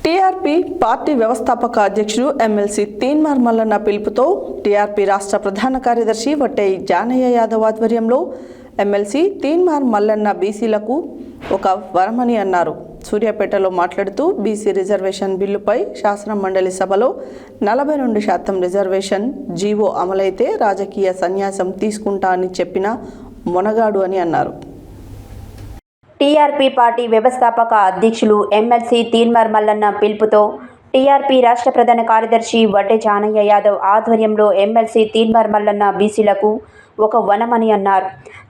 TRP party వ్యవస్థాపక అధ్యక్షుడు MLC Teenmar Mallanna పిలుపుతో టీఆర్పీ రాష్ట్ర ప్రధాన కార్యదర్శి వట్టై జానయ్య యాదవ్ ఆధ్వర్యంలో ఎమ్మెల్సీ తీన్మార్ మల్లన్న బీసీలకు ఒక వరమని అన్నారు. సూర్యాపేటలో మాట్లాడుతూ బీసీ రిజర్వేషన్ బిల్లుపై శాసన మండలి సభలో 42% రిజర్వేషన్ జీవో అమలైతే రాజకీయ సన్యాసం తీసుకుంటా అని చెప్పిన మొనగాడు అని అన్నారు. టీఆర్పీ పార్టీ వ్యవస్థాపక అధ్యక్షులు ఎమ్మెల్సీ తీన్మార్ మల్లన్న పిలుపుతో టీఆర్పీ రాష్ట్ర ప్రధాన కార్యదర్శి వట్టై జానయ్య యాదవ్ ఆధ్వర్యంలో ఎమ్మెల్సీ తీన్మార్ మల్లన్న బీసీలకు ఒక వనమని అన్నారు.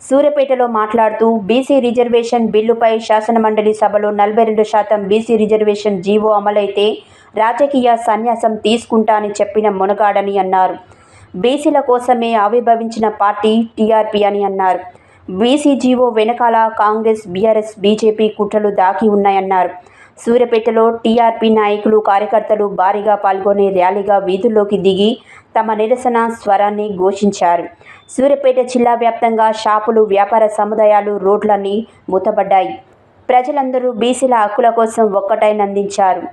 సూర్యాపేటలో మాట్లాడుతూ బీసీ రిజర్వేషన్ బిల్లుపై శాసనమండలి సభలో 42% బీసీ రిజర్వేషన్ జీవో అమలైతే రాజకీయ సన్యాసం తీసుకుంటా అని చెప్పిన మునగాడని అన్నారు. బీసీల కోసమే ఆవిర్భవించిన పార్టీ టీఆర్పీ అని అన్నారు. బీసీ జీవో వెనకాల కాంగ్రెస్, బీఆర్ఎస్, బీజేపీ కుట్రలు దాగి ఉన్నాయన్నారు. సూర్యాపేటలో టీఆర్పీ నాయకులు, కార్యకర్తలు భారీగా పాల్గొనే ర్యాలీగా వీధుల్లోకి దిగి తమ నిరసన స్వరాన్ని ఘోషించారు. సూర్యాపేట జిల్లా వ్యాప్తంగా షాపులు, వ్యాపార సముదాయాలు, రోడ్లన్నీ మూతపడ్డాయి. ప్రజలందరూ బీసీల హక్కుల కోసం ఒక్కటై నందించారు.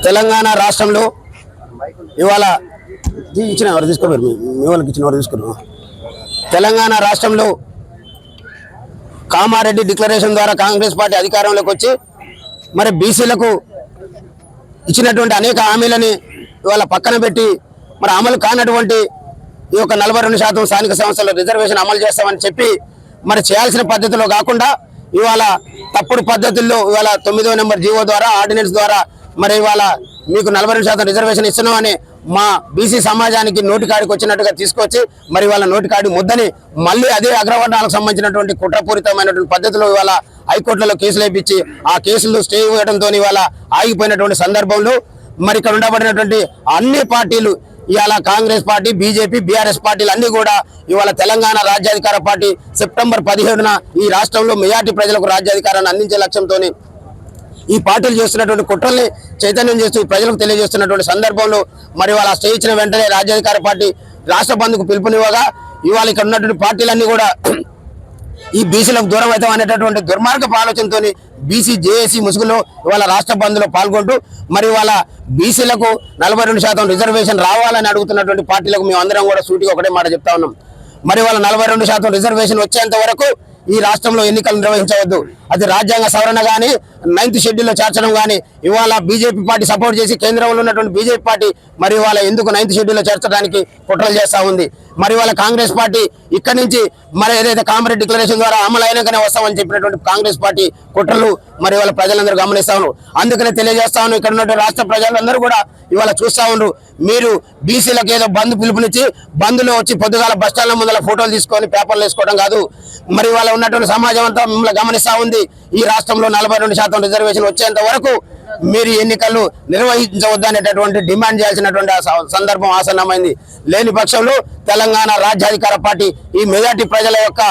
తెలంగాణ రాష్ట్రంలో ఇవాళ ఇచ్చిన ఎవరు తీసుకోరు, మీ వాళ్ళకి ఇచ్చిన ఎవరు తీసుకున్నారు. తెలంగాణ రాష్ట్రంలో కామారెడ్డి డిక్లరేషన్ ద్వారా కాంగ్రెస్ పార్టీ అధికారంలోకి వచ్చి మరి బీసీలకు ఇచ్చినటువంటి అనేక హామీలని ఇవాళ పక్కన పెట్టి మరి అమలు కానటువంటి ఈ యొక్క 42% స్థానిక సంస్థల రిజర్వేషన్ అమలు చేస్తామని చెప్పి మరి చేయాల్సిన పద్ధతిలో కాకుండా ఇవాళ తప్పుడు పద్ధతుల్లో ఇవాళ 9వ నెంబర్ జీవో ద్వారా, ఆర్డినెన్స్ ద్వారా మరి ఇవాళ మీకు 42% రిజర్వేషన్ ఇస్తున్నామని మా బీసీ సమాజానికి నోటికాడికి వచ్చినట్టుగా తీసుకొచ్చి మరి ఇవాళ నోటికాడి ముద్దని మళ్ళీ అదే అగ్రవర్ణాలకు సంబంధించినటువంటి కుట్రపూరితమైనటువంటి పద్ధతిలో ఇవాళ హైకోర్టులలో కేసులు వేయించి ఆ కేసులు స్టే ఇవ్వడంతో ఇవాళ ఆగిపోయినటువంటి సందర్భంలో మరి ఇక్కడ ఉండబడినటువంటి అన్ని పార్టీలు ఇవాళ కాంగ్రెస్ పార్టీ, బీజేపీ, బీఆర్ఎస్ పార్టీలు అన్ని కూడా ఇవాళ తెలంగాణ రాజ్యాధికార పార్టీ సెప్టెంబర్ 17న ఈ రాష్ట్రంలో మెజార్టీ ప్రజలకు రాజ్యాధికారాన్ని అందించే లక్ష్యంతో ఈ పార్టీలు చేస్తున్నటువంటి కుట్రల్ని చైతన్యం చేస్తూ ప్రజలకు తెలియజేస్తున్నటువంటి సందర్భంలో మరి వాళ్ళ స్టే ఇచ్చిన వెంటనే రాజ్యాధికార పార్టీ రాష్ట్ర బంద్కు పిలుపునివ్వగా ఇవాళ ఇక్కడ ఉన్నటువంటి పార్టీలన్నీ కూడా ఈ బీసీలకు దూరం అవుతాం అనేటటువంటి దుర్మార్గపు ఆలోచనతో బీసీ జేఏసీ ముసుగులో ఇవాళ రాష్ట్ర బంద్లో పాల్గొంటూ మరి ఇవాళ బీసీలకు 42% రిజర్వేషన్ రావాలని అడుగుతున్నటువంటి పార్టీలకు మేము అందరం కూడా సూటిగా ఒకటే మాట చెప్తా ఉన్నాం. మరి వాళ్ళ 42% రిజర్వేషన్ వచ్చేంత వరకు ఈ రాష్ట్రంలో ఎన్నికలు నిర్వహించవద్దు. అది రాజ్యాంగ సవరణ కానీ 9th షెడ్యూల్లో చేర్చడం కానీ ఇవాళ బీజేపీ పార్టీ సపోర్ట్ చేసి కేంద్రంలో ఉన్నటువంటి బీజేపీ పార్టీ మరి ఇవాళ ఎందుకు 9th షెడ్యూల్లో చేర్చడానికి కుట్రలు చేస్తూ ఉంది. మరి ఇవాళ కాంగ్రెస్ పార్టీ ఇక్కడి నుంచి మరి ఏదైతే కామారెడ్డి డిక్లరేషన్ ద్వారా అమలు అయినాకనే వస్తామని చెప్పినటువంటి కాంగ్రెస్ పార్టీ కుట్రలు మరి ఇవాళ ప్రజలందరూ గమనిస్తా ఉన్నారు. అందుకనే తెలియజేస్తా ఉన్నాం, ఇక్కడ ఉన్నటువంటి రాష్ట్ర ప్రజలందరూ కూడా ఇవాళ చూస్తా ఉన్నారు. మీరు బీసీలకు ఏదో బంద్ పిలుపునిచ్చి బంద్లో వచ్చి పొద్దుగాల బస్టాండ్ల ముందర ఫోటోలు తీసుకొని పేపర్లు వేసుకోవడం కాదు. మరి ఇవాళ ఉన్నటువంటి సమాజం అంతా మిమ్మల్ని గమనిస్తా ఉంది. ఈ రాష్ట్రంలో 42% రిజర్వేషన్ వచ్చేంత వరకు మీరు ఎన్నికలు నిర్వహించవద్దనేటటువంటి డిమాండ్ చేయాల్సినటువంటి సందర్భం ఆసన్నమైంది. లేని పక్షంలో తెలంగాణ రాజ్యాధికార పార్టీ ఈ మెజార్టీ ప్రజల యొక్క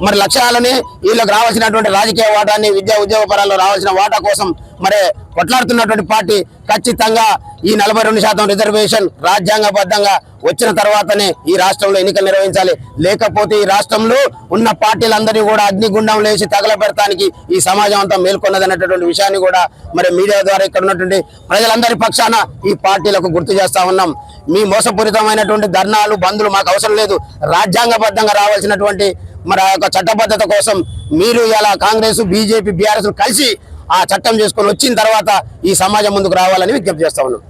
మరి లక్ష్యాలని వీళ్ళకి రావాల్సినటువంటి రాజకీయ వాటాన్ని విద్యా ఉద్యోగ పరాల్లో రావాల్సిన వాటా కోసం మరి కొట్లాడుతున్నటువంటి పార్టీ ఖచ్చితంగా ఈ 42% రిజర్వేషన్ రాజ్యాంగబద్ధంగా వచ్చిన తర్వాతనే ఈ రాష్ట్రంలో ఎన్నికలు నిర్వహించాలి. లేకపోతే ఈ రాష్ట్రంలో ఉన్న పార్టీలందరినీ కూడా అగ్నిగుండం లేచి తగలబెడతానికి ఈ సమాజం అంతా మేల్కొన్నదన్నటువంటి విషయాన్ని కూడా మరి మీడియా ద్వారా ఇక్కడ ఉన్నటువంటి ప్రజలందరి పక్షాన ఈ పార్టీలకు గుర్తు చేస్తా ఉన్నాం. మీ మోసపూరితమైనటువంటి ధర్నాలు బంధులు మాకు అవసరం లేదు. రాజ్యాంగబద్ధంగా రావాల్సినటువంటి మరి ఆ యొక్క చట్టబద్ధత కోసం మీరు ఇలా కాంగ్రెస్ బీజేపీ బీఆర్ఎస్ కలిసి ఆ చట్టం చేసుకొని వచ్చిన తర్వాత ఈ సమాజం ముందుకు రావాలని విజ్ఞప్తి చేస్తా ఉన్నాం.